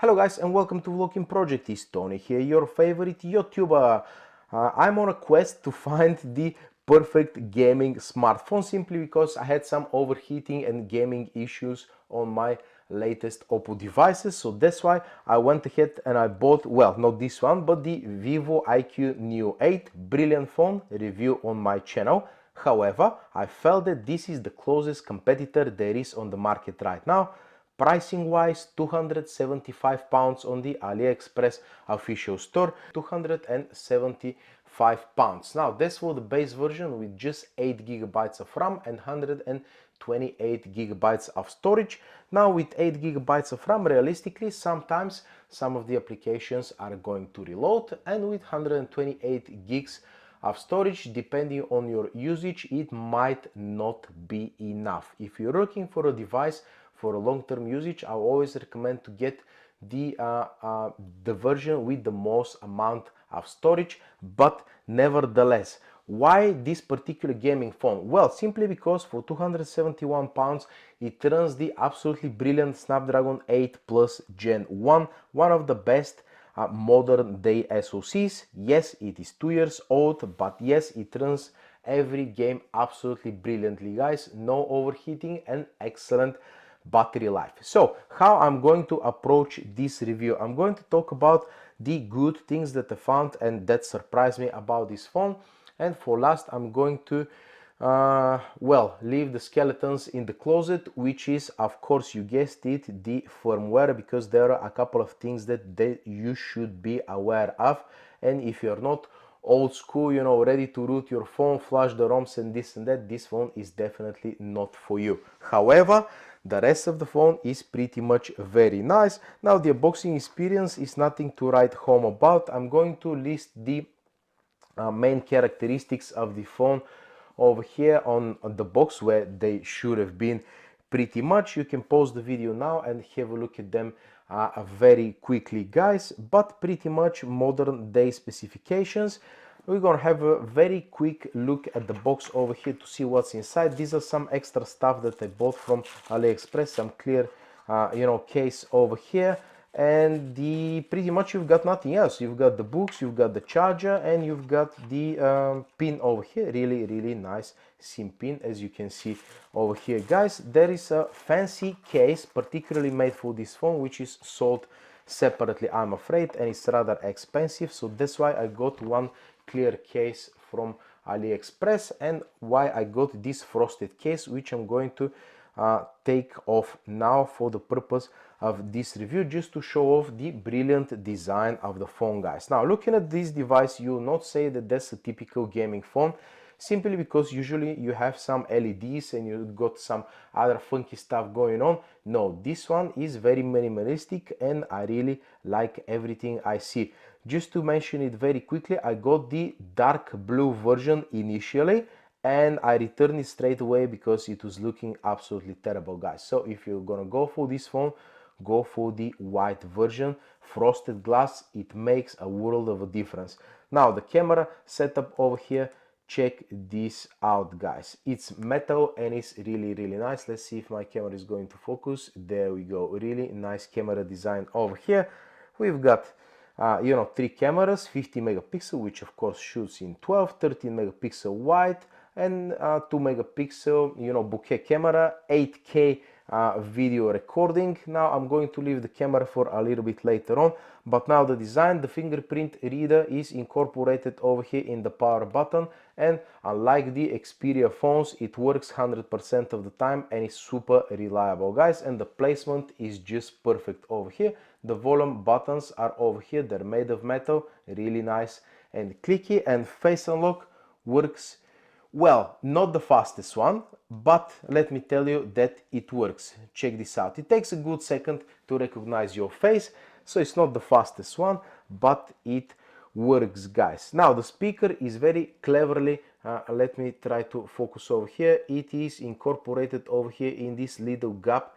Hello guys and welcome to Vlogging Project. It's Tony here, your favorite YouTuber. I'm on a quest to find the perfect gaming smartphone simply because I had some overheating and gaming issues on my latest Oppo devices. So that's why I went ahead and I bought, well, not this one, but the Vivo IQ Neo 8. Brilliant phone, review on my channel. However, I felt that this is the closest competitor there is on the market right now. Pricing wise, £275 on the AliExpress official store, £275. Now that's for the base version with just 8 GB of RAM and 128 GB of storage. Now with 8 GB of RAM, realistically, sometimes some of the applications are going to reload, and with 128 gigs of storage, depending on your usage, it might not be enough. If you're looking for a device for a long-term usage, I always recommend to get the version with the most amount of storage. But nevertheless, why this particular gaming phone? Well, simply because for £271 it runs the absolutely brilliant Snapdragon 8 Plus Gen 1, one of the best modern day SoCs. Yes, it is 2 years old, but yes, it runs every game absolutely brilliantly, guys. No overheating and excellent battery life. So how I'm going to approach this review? I'm going to talk about the good things that I found and that surprised me about this phone, and for last I'm going to well, leave the skeletons in the closet, which is, of course, you guessed it, the firmware, because there are a couple of things that you should be aware of. And if you're not old school, you know, ready to root your phone, flash the ROMs and this and that, this phone is definitely not for you. However, the rest of the phone is pretty much very nice. Now the unboxing experience is nothing to write home about. I'm going to list the main characteristics of the phone over here on the box, where they should have been pretty much. You can pause the video now and have a look at them very quickly, guys. But pretty much modern day specifications. We're gonna have a very quick look at the box over here to see what's inside. These are some extra stuff that I bought from AliExpress, some clear you know, case over here. And pretty much you've got nothing else. You've got the books, you've got the charger, and you've got the pin over here. Really nice SIM pin, as you can see over here, guys. There is a fancy case particularly made for this phone, which is sold separately, I'm afraid, and it's rather expensive. So that's why I got one clear case from AliExpress, and why I got this frosted case, which I'm going to take off now for the purpose of this review, just to show off the brilliant design of the phone, guys. Now looking at this device, you will not say that that's a typical gaming phone, simply because usually you have some LEDs and you got some other funky stuff going on. No, this one is very minimalistic and I really like everything I see. Just to mention it very quickly, I got the dark blue version initially, and I returned it straight away because it was looking absolutely terrible, guys. So if you're gonna go for this phone, go for the white version. Frosted glass, it makes a world of a difference. Now the camera setup over here, check this out, guys. It's metal and it's really nice. Let's see if my camera is going to focus. There we go. Really nice camera design over here. We've got you know, 3 cameras, 50 megapixel, which of course shoots in 12, 13 megapixel wide, and 2 megapixel, you know, bokeh camera, 8K video recording. Now I'm going to leave the camera for a little bit later on, but now the design, the fingerprint reader is incorporated over here in the power button, and unlike the Xperia phones, it works 100% of the time and is super reliable, guys. And the placement is just perfect over here. The volume buttons are over here, they're made of metal, really nice and clicky, and face unlock works well. Not the fastest one, but let me tell you that it works. Check this out. It takes a good second to recognize your face, so it's not the fastest one, but it works, guys. Now the speaker is very cleverly, let me try to focus over here. It is incorporated over here in this little gap,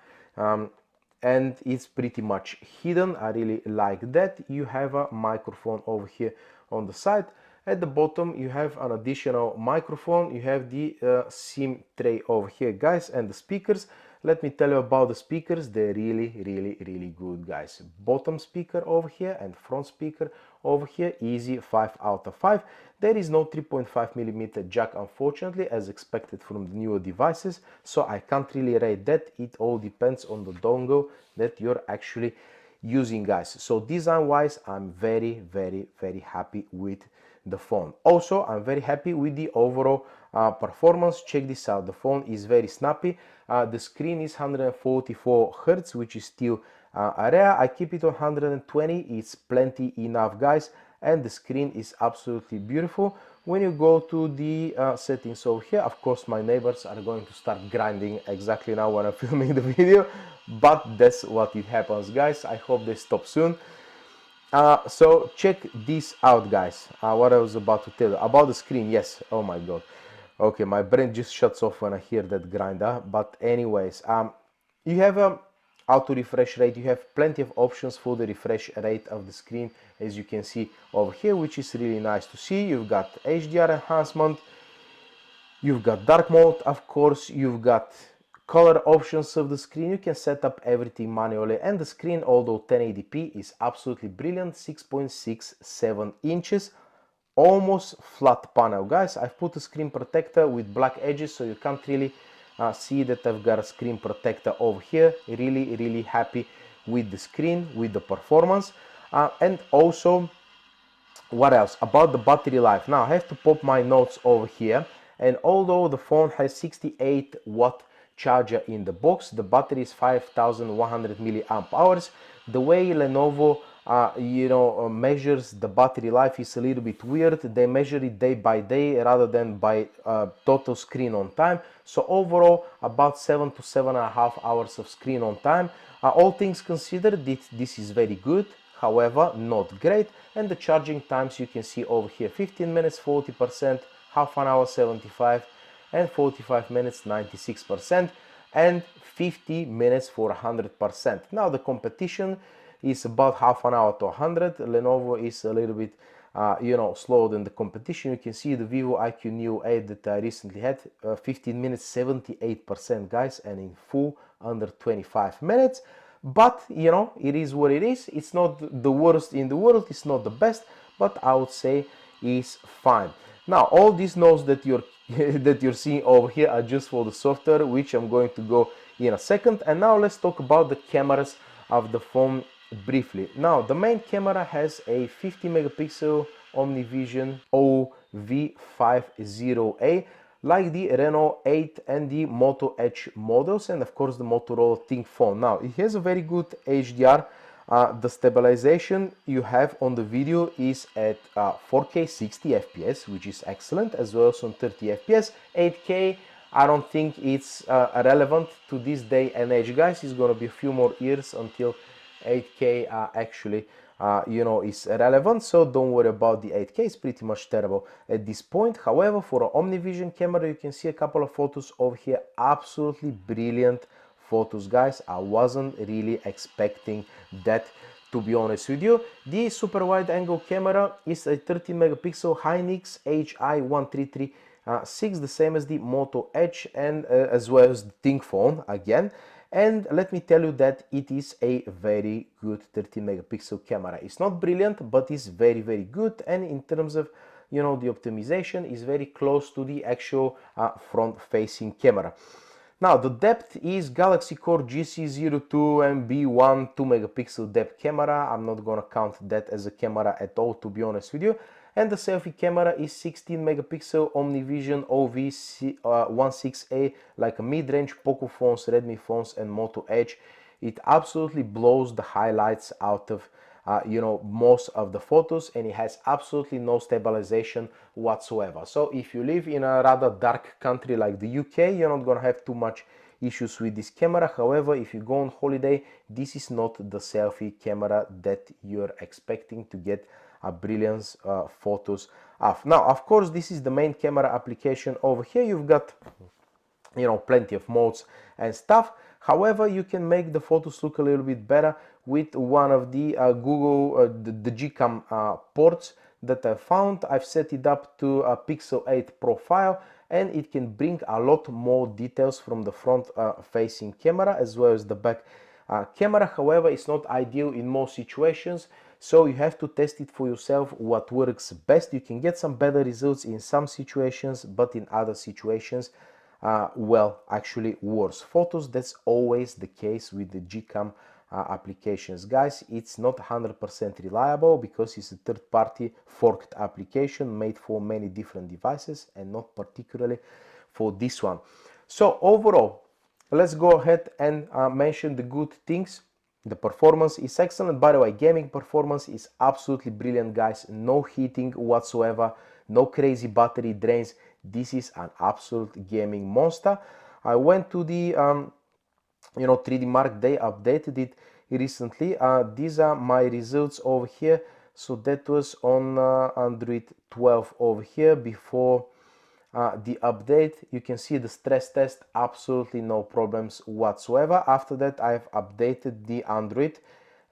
and it's pretty much hidden. I really like that. You have a microphone over here on the side. At the bottom you have an additional microphone. You have the SIM tray over here, guys, and the speakers. Let me tell you about the speakers. They're really good, guys. Bottom speaker over here and front speaker over here, easy 5 out of 5. There is no 3.5mm jack, unfortunately, as expected from the newer devices, so I can't really rate that. It all depends on the dongle that you're actually using, guys. So design wise, I'm very happy with the phone. Also, I'm very happy with the overall performance. Check this out. The phone is very snappy. The screen is 144 Hz, which is still rare. I keep it on 120. It's plenty enough, guys, and the screen is absolutely beautiful. When you go to the settings over here, of course my neighbors are going to start grinding exactly now when I'm filming the video, but that's what it happens, guys. I hope they stop soon. So check this out, guys. What I was about to tell you about the screen. Yes, oh my god, okay, my brain just shuts off when I hear that grinder. But anyways, you have a auto refresh rate. You have plenty of options for the refresh rate of the screen, as you can see over here, which is really nice to see. You've got HDR enhancement, you've got dark mode, of course, you've got color options of the screen. You can set up everything manually, and the screen, although 1080p, is absolutely brilliant. 6.67 inches, almost flat panel, guys. I've put a screen protector with black edges, so you can't really see that I've got a screen protector over here. Really happy with the screen, with the performance. And also, what else about the battery life? Now I have to pop my notes over here, and although the phone has 68-watt charger in the box, the battery is 5100 milliamp hours. The way Lenovo measures the battery life is a little bit weird. They measure it day by day rather than by total screen on time. So overall, about 7 to 7.5 hours of screen on time. All things considered, this is very good, however not great. And the charging times you can see over here: 15 minutes 40%, half an hour 75%, and 45 minutes 96%, and 50 minutes for 100%. Now the competition is about half an hour to 100. Lenovo is a little bit slower than the competition. You can see the Vivo IQ Neo 8 that I recently had, 15 minutes 78%, guys, and in full under 25 minutes. But it is what it is. It's not the worst in the world, it's not the best, but I would say is fine. Now all these notes that you're seeing over here are just for the software, which I'm going to go in a second. And now let's talk about the cameras of the phone briefly. Now the main camera has a 50 megapixel OmniVision OV50A, like the Renault 8 and the Moto Edge models, and of course the Motorola ThinkPhone. Now it has a very good HDR. The stabilization you have on the video is at 4K 60 FPS, which is excellent, as well as on 30 FPS. 8K, I don't think it's relevant to this day and age, guys. It's gonna be a few more years until 8K actually is relevant, so don't worry about the 8K. It's pretty much terrible at this point. However, for an OmniVision camera, you can see a couple of photos over here, absolutely brilliant photos, guys. I wasn't really expecting that, to be honest with you. The super wide angle camera is a 13 megapixel Hynix HI1336, the same as the Moto Edge, and as well as the ThinkPhone again. And let me tell you that it is a very good 13 megapixel camera. It's not brilliant, but it's very good, and in terms of the optimization is very close to the actual front facing camera. Now the depth is Galaxy Core GC02 and B1 2 megapixel depth camera. I'm not gonna count that as a camera at all, to be honest with you. And the selfie camera is 16 megapixel OmniVision OV16A, like a mid-range Poco phones, Redmi phones, and Moto Edge. It absolutely blows the highlights out of most of the photos, and it has absolutely no stabilization whatsoever. So if you live in a rather dark country like the UK, you're not gonna have too much issues with this camera. However, if you go on holiday, this is not the selfie camera that you're expecting to get brilliant photos of. Now of course, this is the main camera application. Over here you've got plenty of modes and stuff. However, you can make the photos look a little bit better with one of the Google the Gcam ports that I found. I've set it up to a Pixel 8 profile, and it can bring a lot more details from the front facing camera as well as the back camera. However, it's not ideal in most situations, so you have to test it for yourself what works best. You can get some better results in some situations, but in other situations, well, actually worse. Photos, that's always the case with the Gcam applications, guys. It's not 100% reliable because it's a third-party forked application made for many different devices and not particularly for this one. So overall, let's go ahead and mention the good things. The performance is excellent. By the way, gaming performance is absolutely brilliant, guys. No heating whatsoever, no crazy battery drains. This is an absolute gaming monster. I went to the 3D Mark. They updated it recently. These are my results over here. So that was on Android 12 over here before the update. You can see the stress test, absolutely no problems whatsoever. After that, I've updated the Android,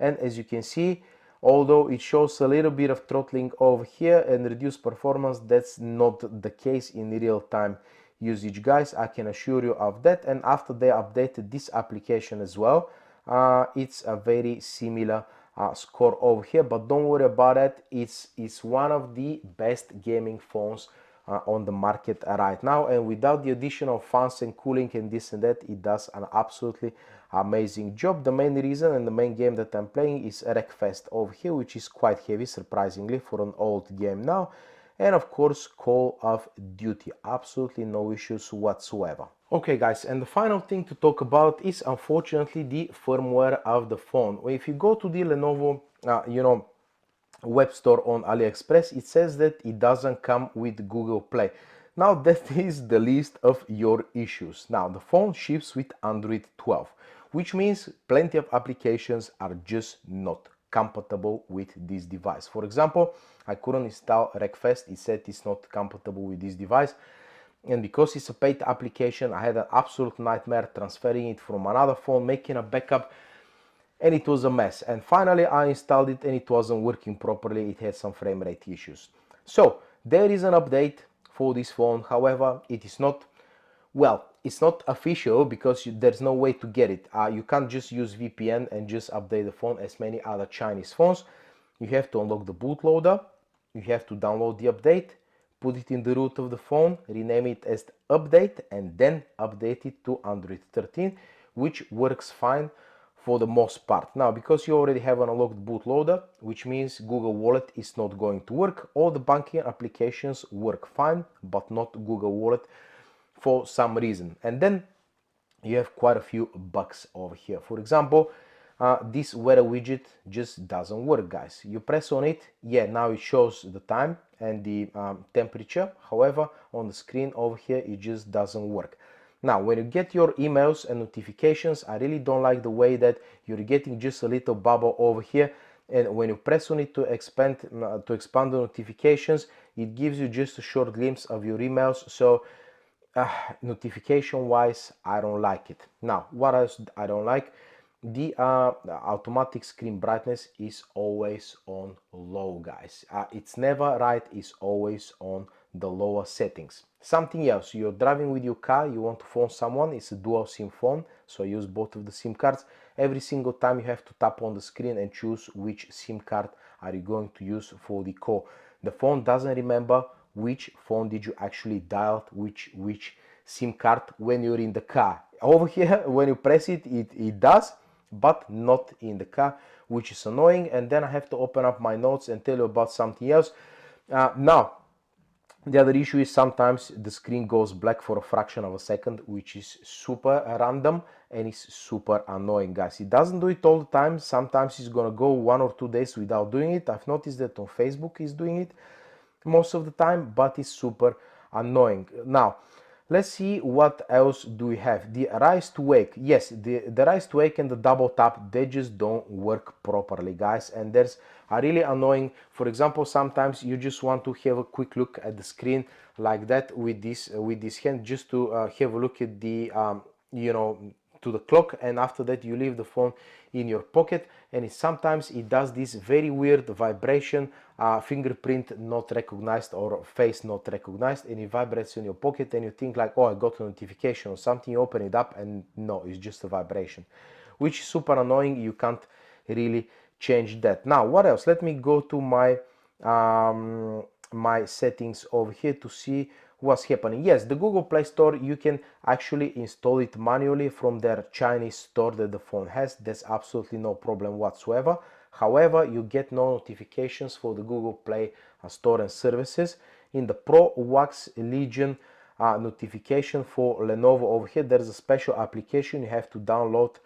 and as you can see, although it shows a little bit of throttling over here and reduced performance, that's not the case in real-time usage, guys. I can assure you of that. And after they updated this application as well, it's a very similar score over here, but don't worry about it. It's one of the best gaming phones on the market right now, and without the additional fans and cooling and this and that, it does an absolutely amazing job. The main reason and the main game that I'm playing is Wreckfest over here, which is quite heavy, surprisingly, for an old game now. And of course, Call of Duty, absolutely no issues whatsoever. Okay, guys, and the final thing to talk about is unfortunately the firmware of the phone. If you go to the Lenovo web store on AliExpress, it says that it doesn't come with Google Play. Now that is the least of your issues. Now the phone ships with Android 12, which means plenty of applications are just not compatible with this device. For example, I couldn't install Wreckfest. It said it's not compatible with this device, and because it's a paid application, I had an absolute nightmare transferring it from another phone, making a backup, and it was a mess. And finally I installed it and it wasn't working properly. It had some frame rate issues. So there is an update for this phone. However, it is not, well, it's not official because there's no way to get it. You can't just use VPN and just update the phone as many other Chinese phones. You have to unlock the bootloader, you have to download the update, put it in the root of the phone, rename it as update, and then update it to Android 13, which works fine for the most part. Now, because you already have an unlocked bootloader, which means Google Wallet is not going to work. All the banking applications work fine, but not Google Wallet for some reason. And then you have quite a few bugs over here. For example, this weather widget just doesn't work, guys. You press on it, yeah, now it shows the time and the temperature. However, on the screen over here, it just doesn't work. Now, when you get your emails and notifications, I really don't like the way that you're getting just a little bubble over here, and when you press on it to expand the notifications, it gives you just a short glimpse of your emails. So notification wise, I don't like it. Now, what else I don't like? The automatic screen brightness is always on low, guys. It's never right, it's always on the lower settings. Something else, you're driving with your car, you want to phone someone, it's a dual SIM phone, so use both of the SIM cards. Every single time you have to tap on the screen and choose which SIM card are you going to use for the call. The phone doesn't remember which phone did you actually dial, which SIM card when you're in the car. Over here, when you press it, it does, but not in the car, which is annoying. And then I have to open up my notes and tell you about something else. Now, the other issue is sometimes the screen goes black for a fraction of a second, which is super random and it's super annoying, guys. It doesn't do it all the time. Sometimes it's gonna go 1 or 2 days without doing it. I've noticed that on Facebook is doing it most of the time, but it's super annoying. Now, let's see what else do we have. The rise to wake. Yes, the rise to wake and the double tap, they just don't work properly, guys. And there's a really annoying, for example, sometimes you just want to have a quick look at the screen like that with this hand, just to have a look at the to the clock, and after that you leave the phone in your pocket, and sometimes it does this very weird vibration, fingerprint not recognized or face not recognized, and it vibrates in your pocket, and you think like, oh, I got a notification or something. You open it up and no, it's just a vibration, which is super annoying. You can't really change that. Now what else? Let me go to my my settings over here to see what's happening. Yes, the Google Play Store, you can actually install it manually from their Chinese store that the phone has. There's absolutely no problem whatsoever. However, you get no notifications for the Google Play Store and services. In the Pro Wax Legion notification for Lenovo over here, there's a special application you have to download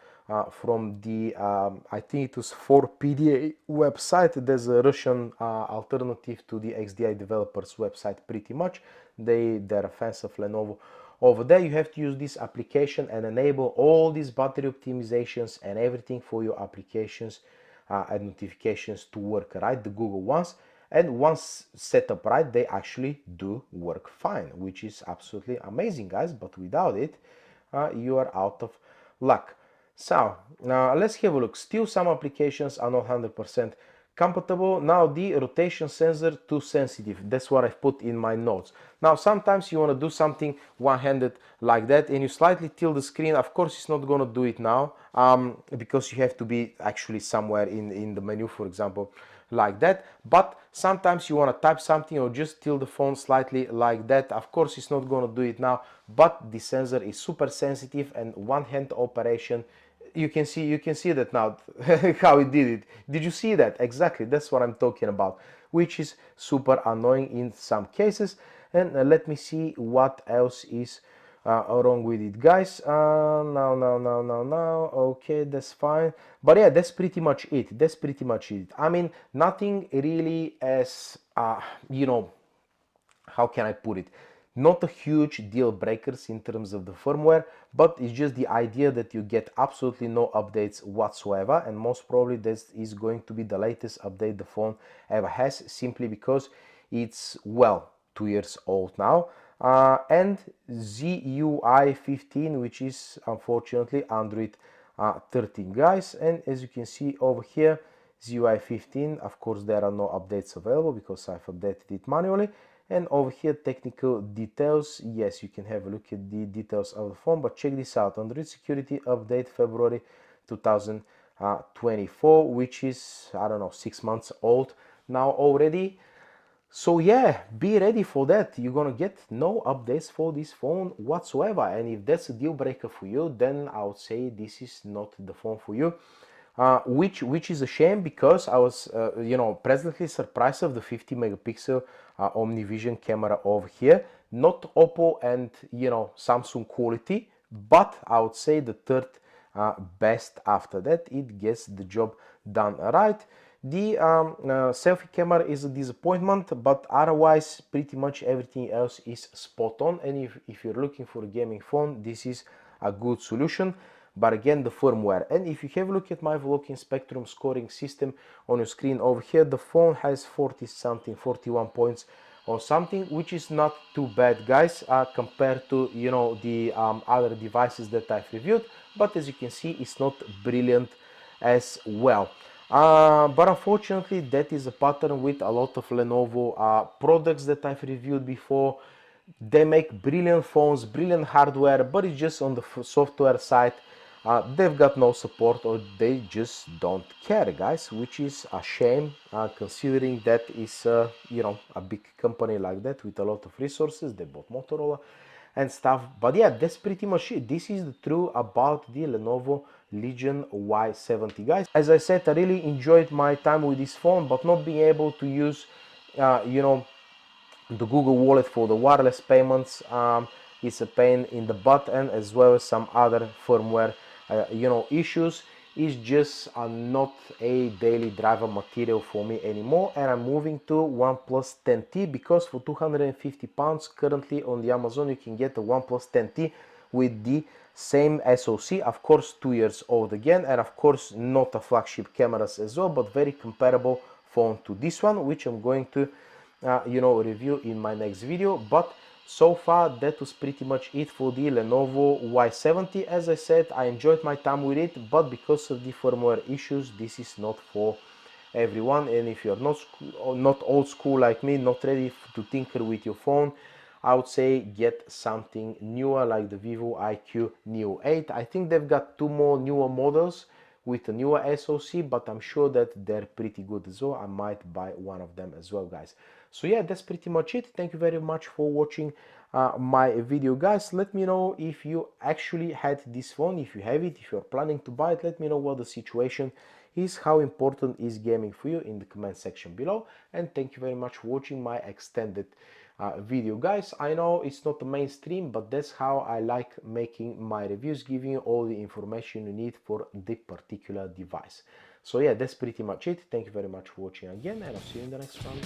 from the I think it was 4PDA website. There's a Russian alternative to the XDI developers website pretty much. They're fans of Lenovo. Over there you have to use this application and enable all these battery optimizations and everything for your applications and notifications to work right, the Google ones. And once set up right, they actually do work fine, which is absolutely amazing, guys. But without it, you are out of luck. So now let's have a look. Still some applications are not 100% compatible. Now the rotation sensor too sensitive. That's what I've put in my notes. Now sometimes you want to do something one-handed like that and you slightly tilt the screen. Of course it's not going to do it now because you have to be actually somewhere in the menu, for example, like that. But sometimes you want to type something or just tilt the phone slightly like that. Of course it's not going to do it now, but the sensor is super sensitive and one-hand operation. You can see that now how it did it. Did you see that? Exactly, that's what I'm talking about, which is super annoying in some cases. And let me see what else is wrong with it, guys. Now, okay, that's fine. But yeah, that's pretty much it. I mean, nothing really as you know, how can I put it, not a huge deal breakers in terms of the firmware, but it's just the idea that you get absolutely no updates whatsoever, and most probably this is going to be the latest update the phone ever has, simply because it's, well, 2 years old now. And ZUI 15, which is unfortunately Android 13, guys. And as you can see over here, ZUI 15, of course there are no updates available because I've updated it manually. And over here, technical details. Yes, you can have a look at the details of the phone, but check this out. Android security update February 2024, which is, I don't know, 6 months old now already. So yeah, be ready for that. You're gonna get no updates for this phone whatsoever. And if that's a deal breaker for you, then I would say this is not the phone for you. Which is a shame, because I was pleasantly surprised of the 50 megapixel OmniVision camera over here. Not Oppo and Samsung quality, but I would say the third best after that. It gets the job done right. The selfie camera is a disappointment, but otherwise pretty much everything else is spot on. And if you're looking for a gaming phone, this is a good solution. But again, the firmware. And if you have a look at my Volokin Spectrum scoring system on your screen over here, the phone has 40 something, 41 points or something, which is not too bad, guys, compared to the other devices that I've reviewed. But as you can see, it's not brilliant as well. But unfortunately, that is a pattern with a lot of Lenovo products that I've reviewed before. They make brilliant phones, brilliant hardware, but it's just on the software side. They've got no support, or they just don't care, guys, which is a shame, considering that is a big company like that with a lot of resources. They bought Motorola and stuff. But yeah, that's pretty much it. This is the truth about the Lenovo Legion Y70, guys. As I said, I really enjoyed my time with this phone, but not being able to use the Google Wallet for the wireless payments is a pain in the butt, and as well as some other firmware issues. Is just not a daily driver material for me anymore, and I'm moving to OnePlus 10T, because for £250 currently on the Amazon you can get a OnePlus 10T with the same SoC, of course 2 years old again, and of course not a flagship cameras as well, but very comparable phone to this one, which I'm going to review in my next video. But So far, that was pretty much it for the Lenovo Y70. As I said, I enjoyed my time with it, but because of the firmware issues, this is not for everyone. And if you're not old school like me, not ready to tinker with your phone, I would say get something newer like the Vivo IQ Neo 8. I think they've got two more newer models with a newer SoC, but I'm sure that they're pretty good as well. I might buy one of them as well, guys. So yeah, that's pretty much it. Thank you very much for watching my video, guys. Let me know if you actually had this phone, if you have it, if you're planning to buy it. Let me know what the situation is, how important is gaming for you in the comment section below. And thank you very much for watching my extended video, guys. I know it's not the mainstream, but that's how I like making my reviews, giving you all the information you need for the particular device. So yeah, that's pretty much it. Thank you very much for watching again, and I'll see you in the next one.